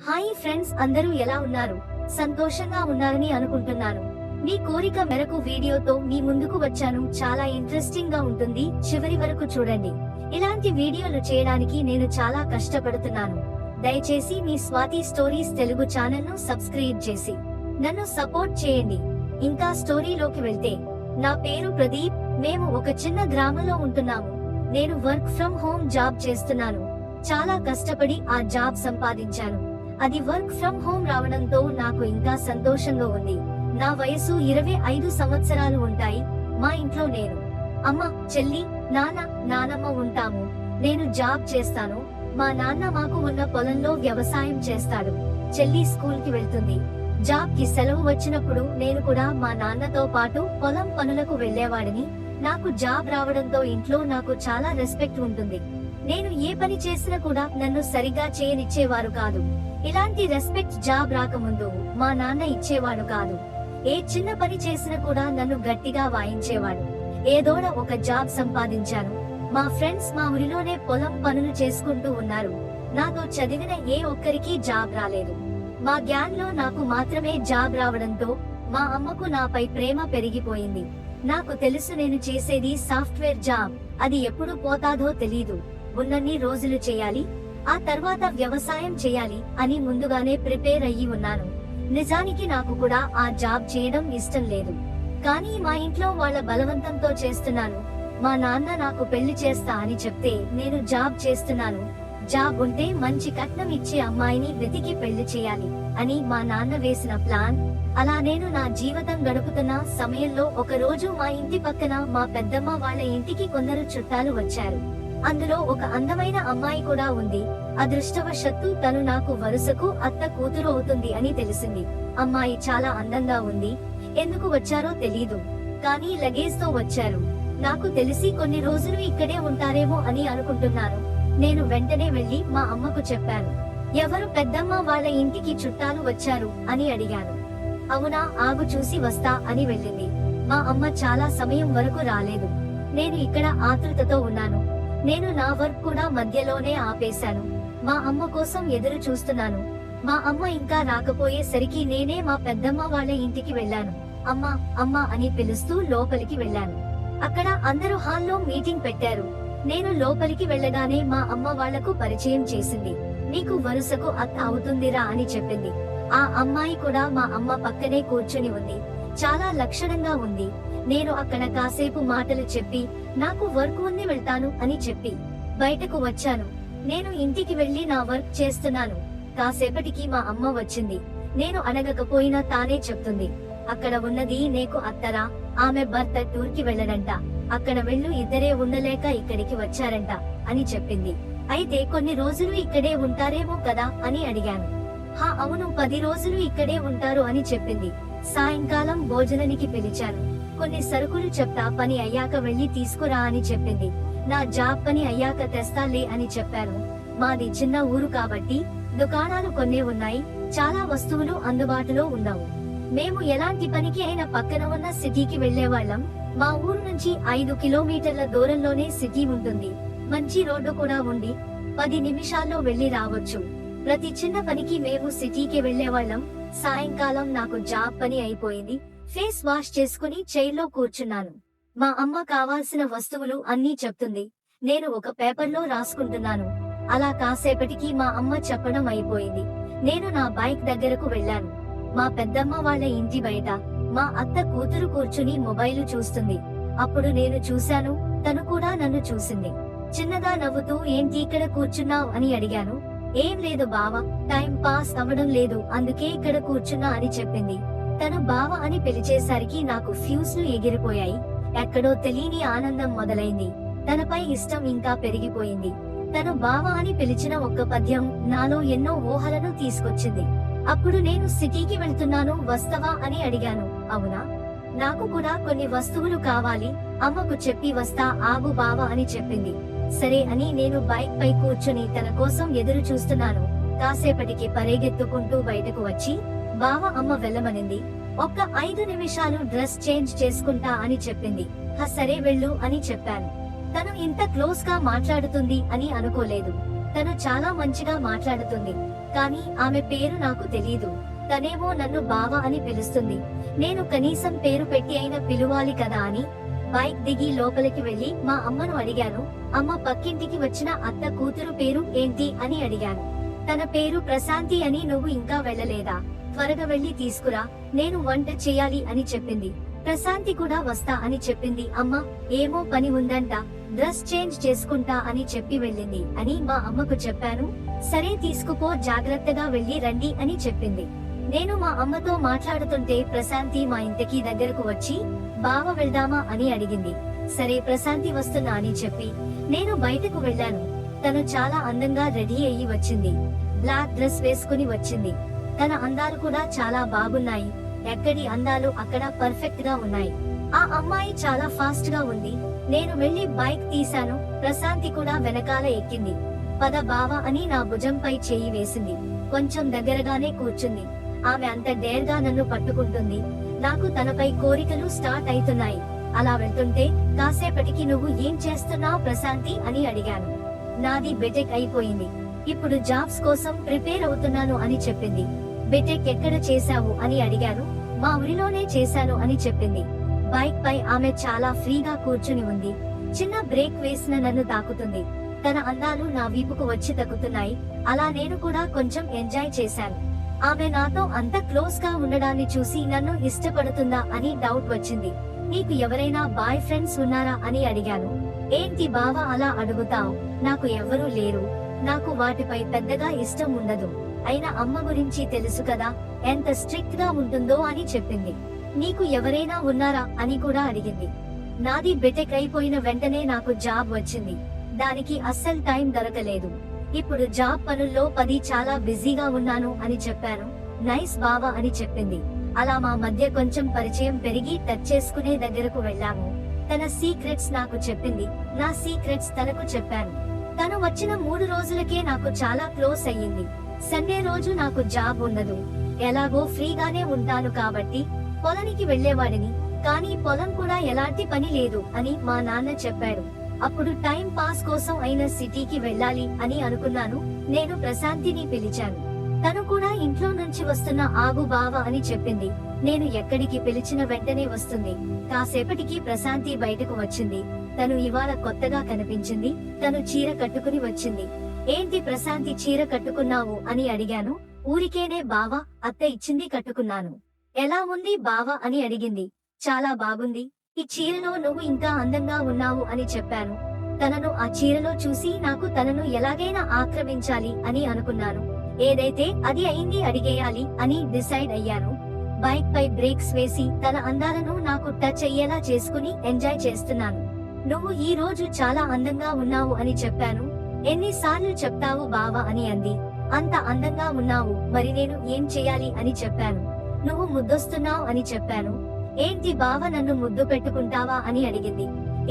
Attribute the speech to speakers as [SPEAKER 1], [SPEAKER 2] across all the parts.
[SPEAKER 1] Hi friends, అందరూ ఎలా ఉన్నారు? సంతోషంగా ఉన్నారని అనుకుంటున్నాను. మీ కోరిక మేరకు వీడియోతో మీ ముందుకు వచ్చాను. చాలా ఇంట్రెస్టింగ్ గా ఉంటుంది, చివరి వరకు చూడండి. ఇలాంటి వీడియోలు చేయడానికి నేను చాలా కష్టపడుతున్నాను. దయచేసి మీ స్వాతి స్టోరీస్ తెలుగు ఛానల్ ను సబ్స్క్రైబ్ చేసి నన్ను సపోర్ట్ చేయండి. ఇంకా స్టోరీలోకి వెళ్తే, నా పేరు ప్రదీప్. మేము ఒక చిన్న గ్రామంలో ఉంటున్నాము. నేను వర్క్ ఫ్రమ్ హోమ్ జాబ్ చేస్తున్నాను. చాలా కష్టపడి ఆ జాబ్ సంపాదించాను. అది వర్క్ ఫ్రమ్ హోమ్ రావడంతో నాకు ఇంకా సంతోషంగా ఉంది. నా వయసు 25 సంవత్సరాలు ఉంటాయి. మా ఇంట్లో నేను, అమ్మ, చెల్లి, నాన్న, నానమ్మ ఉంటాము. నేను జాబ్ చేస్తాను. మా నాన్న మాకు ఉన్న పొలంలో వ్యవసాయం చేస్తాడు. చెల్లి స్కూల్ కి వెళ్తుంది. జాబ్ కి సెలవు వచ్చినప్పుడు నేను కూడా మా నాన్నతో పాటు పొలం పనులకు వెళ్లేవాడిని. నాకు జాబ్ రావడంతో ఇంట్లో నాకు చాలా రెస్పెక్ట్ ఉంటుంది. నేను ఏ పని చేసినా కూడా నన్ను సరిగా చేయనిచ్చేవారు కాదు. ఇలాంటి రెస్పెక్ట్ జాబ్ రాకముందు మా నాన్న ఇచ్చేవాడు కాదు. ఏ చిన్న పని చేసినా కూడా నన్ను గట్టిగా వాయించేవాడు. ఏదోడ ఒక జాబ్ సంపాదించాను. మా ఫ్రెండ్స్ మా ఊరిలోనే పొలం పనులు చేసుకుంటూ ఉన్నారు. నాతో చదివిన ఏ ఒక్కరికి జాబ్ రాలేదు. మా గ్యాంగ్ లో నాకు మాత్రమే జాబ్ రావడంతో మా అమ్మకు నాపై ప్రేమ పెరిగిపోయింది. నాకు తెలుసు నేను చేసేది సాఫ్ట్వేర్ జాబ్, అది ఎప్పుడు పోతాదో తెలీదు. ఉన్నన్ని రోజులు చేయాలి, ఆ తర్వాత వ్యవసాయం చేయాలి అని ముందుగానే ప్రిపేర్ అయ్యి ఉన్నాను. నిజానికి నాకు కూడా ఆ జాబ్ చేయడం ఇష్టం లేదు, కానీ మా ఇంట్లో వాళ్ళ బలవంతంతో చేస్తున్నాను. మా నాన్న నాకు పెళ్లి చేస్తా అని చెప్తే నేను జాబ్ చేస్తున్నాను. జాబ్ ఉంటే మంచి కట్నం ఇచ్చే అమ్మాయిని వెతికి పెళ్లి చేయాలి అని మా నాన్న వేసిన ప్లాన్. అలా నేను నా జీవితం గడుపుతున్న సమయంలో ఒక రోజు మా ఇంటి పక్కన మా పెద్దమ్మ వాళ్ళ ఇంటికి కొందరు చుట్టాలు వచ్చారు. అందులో ఒక అందమైన అమ్మాయి కూడా ఉంది. అదృష్టవశత్తు తను నాకు వరుసకు అత్త కూతురు అవుతుంది అని తెలిసింది. అమ్మాయి చాలా అందంగా ఉంది. ఎందుకు వచ్చారో తెలీదు, కానీ లగేజ్ తో వచ్చారు. నాకు తెలిసి కొన్ని రోజులు ఇక్కడే ఉంటారేమో అని అనుకుంటున్నాను. నేను వెంటనే వెళ్లి మా అమ్మకు చెప్పాను. ఎవరు పెద్దమ్మ వాళ్ళ ఇంటికి చుట్టాలు వచ్చారు అని అడిగాను. అవునా, ఆగు చూసి వస్తా అని వెళ్ళింది. మా అమ్మ చాలా సమయం వరకు రాలేదు. నేను ఇక్కడ ఆతృతతో ఉన్నాను. నేను నా వర్క్ కూడా మధ్యలోనే ఆపేశాను. మా అమ్మ కోసం ఎదురు చూస్తున్నాను. మా అమ్మ ఇంకా రాకపోయేసరికి నేనే మా పెద్దమ్మ వాళ్ళ ఇంటికి వెళ్ళాను. అమ్మా, అమ్మా అని పిలుస్తూ లోపలికి వెళ్ళాను. అక్కడ అందరూ హాల్లో మీటింగ్ పెట్టారు. నేను లోపలికి వెళ్ళగానే మా అమ్మ వాళ్లకు పరిచయం చేసింది. నీకు వరుసకు అత్త అవుతుందిరా అని చెప్పింది. ఆ అమ్మాయి కూడా మా అమ్మ పక్కనే కూర్చుని ఉంది. చాలా లక్షణంగా ఉంది. నేను అక్కడ కాసేపు మాటలు చెప్పి నాకు వర్క్ ఉంది వెళ్తాను అని చెప్పి బయటకు వచ్చాను. నేను ఇంటికి వెళ్లి నా వర్క్ చేస్తున్నాను. కాసేపటికి మా అమ్మ వచ్చింది. నేను అడగకపోయినా తానే చెప్తుంది. అక్కడ ఉన్నది నీకు అత్తరా, ఆమె భర్త టూర్ కి వెళ్ళడంట. అక్కడ వెళ్ళు, ఇద్దరే ఉండలేక ఇక్కడికి వచ్చారంట అని చెప్పింది. అయితే కొన్ని రోజులు ఇక్కడే ఉంటారేమో కదా అని అడిగాను. హా అవును, 10 రోజులు ఇక్కడే ఉంటారు అని చెప్పింది. సాయంకాలం భోజనానికి పిలిచాను. కొన్ని సరుకులు చెప్తా, పని అయ్యాక వెళ్లి తీసుకురా అని చెప్పింది. నా జాబ్ పని అయ్యాక తెస్తాలే అని చెప్పాను. మాది చిన్న ఊరు కాబట్టి దుకాణాలు కొన్నే ఉన్నాయి. చాలా వస్తువులు అందుబాటులో ఉండవు. మేము ఎలాంటి పనికి అయినా పక్కన ఉన్న సిటీకి వెళ్లేవాళ్లం. మా ఊరు నుంచి 5 కిలోమీటర్ల దూరంలోనే సిటీ ఉంటుంది. మంచి రోడ్డు కూడా ఉండి 10 నిమిషాల్లో వెళ్లి రావచ్చు. ప్రతి చిన్న పనికి మేము సిటీకి వెళ్లేవాళ్లం. సాయంకాలం నాకు జాబ్ పని అయిపోయింది. ఫేస్ వాష్ చేసుకుని చైర్లో కూర్చున్నాను. మా అమ్మ కావాల్సిన వస్తువులు అన్నీ చెప్తుంది. నేను ఒక పేపర్లో రాసుకుంటున్నాను. అలా కాసేపటికి మా అమ్మ చెప్పడం అయిపోయింది. నేను నా బైక్ దగ్గరకు వెళ్ళాను. మా పెద్దమ్మ వాళ్ళ ఇంటి బయట మా అత్త కూతురు కూర్చుని మొబైల్ చూస్తుంది. అప్పుడు నేను చూశాను, తను కూడా నన్ను చూసింది. చిన్నగా నవ్వుతూ ఏంటి ఇక్కడ కూర్చున్నావు అని అడిగాను. ఏం లేదు బావా, టైం పాస్ అవ్వడం లేదు, అందుకే ఇక్కడ కూర్చున్నా అని చెప్పింది. తను బావ అని పిలిచేసరికి నాకు ఫ్యూజ్లు ఎగిరిపోయాయి. ఎక్కడో తెలియని ఆనందం మొదలైంది. తనపై ఇష్టం ఇంకా పెరిగిపోయింది. తను బావ అని పిలిచిన ఒక్క పద్యం నాలో ఎన్నో ఊహలను తీసుకొచ్చింది. అప్పుడు నేను సిటీకి వెళ్తున్నాను, వస్తవా అని అడిగాను. అవునా, నాకు కూడా కొన్ని వస్తువులు కావాలి, అమ్మకు చెప్పి వస్తా, ఆగు బావ అని చెప్పింది. సరే అని నేను బైక్ పై కూర్చుని తన కోసం ఎదురు చూస్తున్నాను. కాసేపటికి పరిగెత్తుకుంటూ బయటకు వచ్చి బావ అమ్మ వెళ్ళమనింది. ఒక్క 5 నిమిషాలు డ్రెస్ చేంజ్ చేసుకుంటా అని చెప్పింది. సరే వెళ్ళు అని చెప్పాను. తను ఇంత క్లోజ్ గా మాట్లాడుతుంది అని అనుకోలేదు. తను చాలా మంచిగా మాట్లాడుతుంది. కానీ ఆమె పేరు నాకు తెలీదు. తనేమో నన్ను బావ అని పిలుస్తుంది. నేను కనీసం పేరు పెట్టి అయినా పిలువాలి కదా అని బైక్ దిగి లోపలికి వెళ్లి మా అమ్మను అడిగాను. అమ్మ, పక్కింటికి వచ్చిన అత్త కూతురు పేరు ఏంటి అని అడిగాను. తన పేరు ప్రశాంతి అని. నువ్వు ఇంకా వెళ్ళలేదా? త్వరగా వెళ్లి తీసుకురా, నేను వంట చేయాలి అని చెప్పింది. ప్రశాంతి కూడా వస్తా అని చెప్పింది. అమ్మ, ఏమో పని ఉందంట, డ్రెస్ చేంజ్ చేసుకుంటా అని చెప్పి వెళ్ళింది అని మా అమ్మకు చెప్పాను. సరే తీసుకుపో, జాగ్రత్తగా వెళ్లి రండి అని చెప్పింది. నేను మా అమ్మతో మాట్లాడుతుంటే ప్రశాంతి మా ఇంటికి దగ్గరకు వచ్చి బావ వెళ్దామా అని అడిగింది. సరే ప్రశాంతి వస్తున్నా అని చెప్పి నేను బయటకు వెళ్ళాను. తను చాలా అందంగా రెడీ అయ్యి వచ్చింది. బ్లాక్ డ్రెస్ వేసుకుని వచ్చింది. తన అందాలు కూడా చాలా బాగున్నాయి. ఎక్కడి అందాలు అక్కడ పర్ఫెక్ట్ గా ఉన్నాయి. ఆ అమ్మాయి చాలా ఫాస్ట్ గా ఉంది. నేను వెళ్లి బైక్ తీశాను. ప్రశాంతి కూడా వెనకాల ఎక్కింది. పద బావ అని నా భుజంపై చేయి వేసింది. కొంచెం దగ్గరగానే కూర్చుంది. ఆమె అంత డేర్ గా నన్ను పట్టుకుంటుంది. నాకు తనపై కోరికలు స్టార్ట్ అవుతున్నాయి. అలా వెళ్తుంటే కాసేపటికి నువ్వు ఏం చేస్తున్నావు ప్రశాంతి అని అడిగాను. నాది బీటెక్ అయిపోయింది. ఇప్పుడు జాబ్స్ కోసం ప్రిపేర్ అవుతున్నాను అని చెప్పింది. బీటెక్ ఎక్కడ చేశావు అని అడిగాను. మా ఊరిలోనే చేశాను అని చెప్పింది. బైక్ పై ఆమె చాలా ఫ్రీగా కూర్చుని ఉంది. చిన్న బ్రేక్ వేసిన నన్ను తాకుతుంది. తన అందాలు నా వీపుకు వచ్చి తగ్గుతున్నాయి. అలా నేను కూడా కొంచెం ఎంజాయ్ చేశాను. ఆమె నాతో అంత క్లోజ్ గా ఉండడాన్ని చూసి నన్ను ఇష్టపడుతుందా అని డౌట్ వచ్చింది. నీకు ఎవరైనా బాయ్ ఫ్రెండ్స్ ఉన్నారా అని అడిగాను. ఏంటి బావా అలా అడుగుతావు? నాకు ఎవ్వరూ లేరు. నాకు వాటిపై పెద్దగా ఇష్టం ఉండదు. అయినా అమ్మ గురించి తెలుసు కదా, ఎంత స్ట్రిక్ట్ గా ఉంటుందో అని చెప్పింది. నీకు ఎవరైనా ఉన్నారా అని కూడా అడిగింది. నాది బీటెక్ అయిపోయిన వెంటనే నాకు జాబ్ వచ్చింది. దానికి అస్సలు టైం దొరకలేదు. ఇప్పుడు జాబ్ పనుల్లో చాలా బిజీగా ఉన్నాను అని చెప్పాను. నైస్ బావా అని చెప్పింది. అలా మా మధ్య కొంచెం పరిచయం పెరిగి టచ్ చేసుకునే దగ్గరకు వెళ్ళాము. తన సీక్రెట్స్ నాకు చెప్పింది. నా సీక్రెట్స్ తనకు చెప్పాను. తను వచ్చిన 3 రోజులకే నాకు చాలా క్లోజ్ అయ్యింది. సండే రోజు నాకు జాబ్ ఉండదు. ఎలాగో ఫ్రీగానే ఉంటాను కాబట్టి పొలానికి వెళ్లేవాడిని. కానీ పొలం కూడా ఎలాంటి పని లేదు అని మా నాన్న చెప్పాడు. అప్పుడు టైం పాస్ కోసం అయిన సిటీకి వెళ్ళాలి అని అనుకున్నాను. నేను ప్రశాంతిని పిలిచాను. తను కూడా ఇంట్లో నుంచి వస్తున్న ఆగు బావ అని చెప్పింది. నేను ఎక్కడికి పిలిచిన వెంటనే వస్తుంది. కాసేపటికి ప్రశాంతి బయటకు వచ్చింది. తను ఇవాళ కొత్తగా కనిపించింది. తను చీర కట్టుకుని వచ్చింది. ఏంటి ప్రశాంతి చీర కట్టుకున్నావు అని అడిగాను. ఊరికేనే బావా, అత్త ఇచ్చింది కట్టుకున్నాను. ఎలా ఉంది బావా అని అడిగింది. చాలా బాగుంది. ఈ చీరలో నువ్వు ఇంకా అందంగా ఉన్నావు అని చెప్పాను. తనను ఆ చీరలో చూసి నాకు తనను ఎలాగైనా ఆక్రమించాలి అని అనుకున్నాను. ఏదైతే అది అయింది, అడిగేయాలి అని డిసైడ్ అయ్యాను. బైక్ పై బ్రేక్స్ వేసి తన అందాలను నాకు టచ్ అయ్యేలా చేసుకుని ఎంజాయ్ చేస్తున్నాను. నువ్వు ఈ రోజు చాలా అందంగా ఉన్నావు అని చెప్పాను. ఎన్నిసార్లు చెప్తావు బావా అని అంది. అంత అందంగా ఉన్నావు, మరి నేను ఏం చేయాలి అని చెప్పాను. నువ్వు ముద్దొస్తున్నావు అని చెప్పాను. ఏంటి బావ నన్ను ముద్దు పెట్టుకుంటావా అని అడిగింది.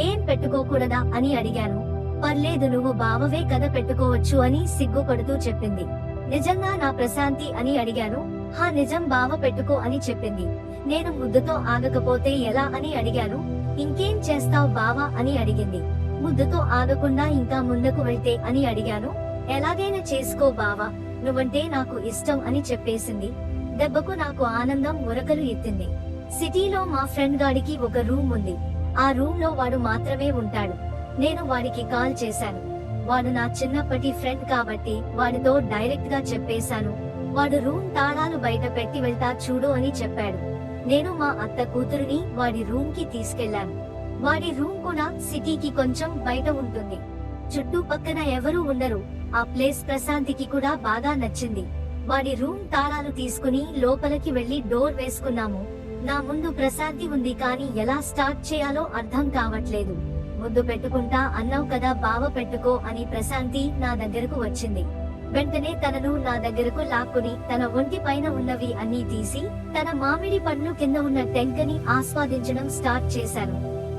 [SPEAKER 1] ఏం పెట్టుకోకూడదా అని అడిగాను. పర్లేదు, నువ్వు బావవే కదా, పెట్టుకోవచ్చు అని సిగ్గుపడుతూ చెప్పింది. నిజంగా నా ప్రశాంతి అని అడిగాను. హా నిజం బావ, పెట్టుకో అని చెప్పింది. నేను ముద్దుతో ఆగకపోతే ఎలా అని అడిగాను. ఇంకేం చేస్తావ్ బావా అని అడిగింది. ముద్దుతో ఆగకుండా ఇంకా ముందుకు వెళ్తే అని అడిగాను. ఎలాగైనా చేసుకో బావా, నువ్వంటే నాకు ఇష్టం అని చెప్పేసింది. దెబ్బకు నాకు ఆనందం ఉరకలు ఎత్తింది. సిటీలో మా ఫ్రెండ్ గాడికి ఒక రూమ్ ఉంది. ఆ రూమ్ లో వాడు మాత్రమే ఉంటాడు. నేను వాడికి కాల్ చేశాను. వాడు నా చిన్నప్పటి ఫ్రెండ్ కాబట్టి వాడితో డైరెక్ట్ గా చెప్పేశాను. వాడు రూమ్ తాళాలు బయట పెట్టి వెళ్తా చూడు అని చెప్పాడు. నేను మా అత్త కూతురిని వాడి రూమ్ కి తీసుకెళ్లాను. వాడి రూమ్ కూడా సిటీకి కొంచెం బయట ఉంటుంది. చుట్టుపక్కన ఎవరూ ఉండరు. ఆ ప్లేస్ ప్రశాంతికి కూడా బాగా నచ్చింది. వాడి రూమ్ తాళాలు తీసుకుని లోపలికి వెళ్లి డోర్ వేసుకున్నాము. నా ముందు ప్రశాంతి ఉంది, కానీ ఎలా స్టార్ట్ చేయాలో అర్థం కావట్లేదు. ముద్దు పెట్టుకుంటా అన్నావు కదా బావ, పెట్టుకో అని ప్రశాంతి నా దగ్గరకు వచ్చింది. వెంటనే తనను నా దగ్గరకు లాక్కుని తన ఒంటి పైన ఉన్నవి అన్నీ తీసి తన మామిడి పండ్లు కింద ఉన్న టెంకని ఆస్వాదించడం స్టార్ట్ చేశాను.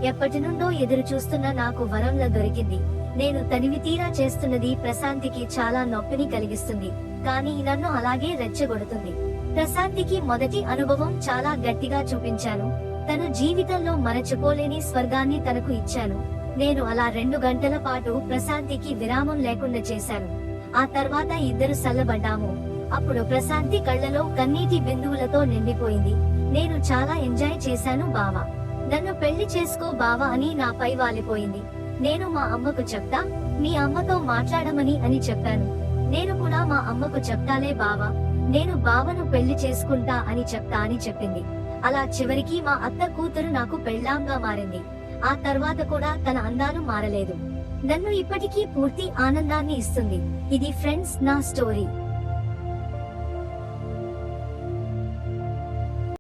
[SPEAKER 1] ఎప్పటి నుండో ఎదురు చూస్తున్న నాకు వరంలా దొరికింది. నేను తనివి తీరా చేస్తున్నది ప్రశాంతికి చాలా నొప్పిని కలిగిస్తుంది, కానీ నన్ను అలాగే రెచ్చగొడుతుంది. ప్రశాంతికి మొదటి అనుభవం చాలా గట్టిగా చూపించాను. తను జీవితంలో మరచిపోలేని స్వర్గాన్ని తనకు ఇచ్చాను. నేను అలా 2 గంటల పాటు ప్రశాంతికి విరామం లేకుండా చేశాను. ఆ తర్వాత ఇద్దరు సల్లబడ్డాము. అప్పుడు ప్రశాంతి కళ్ళలో కన్నీటి బిందువులతో నిండిపోయింది. నేను చాలా ఎంజాయ్ చేశాను బావా. నన్ను పెళ్లి చేసుకో బావా అని నాపై వాలిపోయింది. నేను మా అమ్మకు చెప్తా, మీ అమ్మతో మాట్లాడమని అని చెప్పాను. నేను కూడా మా అమ్మకు చెప్తాలే బావా, నేను బావను పెళ్లి చేసుకుంటా అని చెప్తా అని చెప్పింది. అలా చివరికి మా అత్త కూతురు నాకు పెళ్ళాంగా మారింది. ఆ తర్వాత కూడా తన అందాలు మారలేదు. నన్ను ఇప్పటికీ పూర్తి ఆనందాన్ని ఇస్తుంది. ఇది ఫ్రెండ్స్ నా స్టోరీ.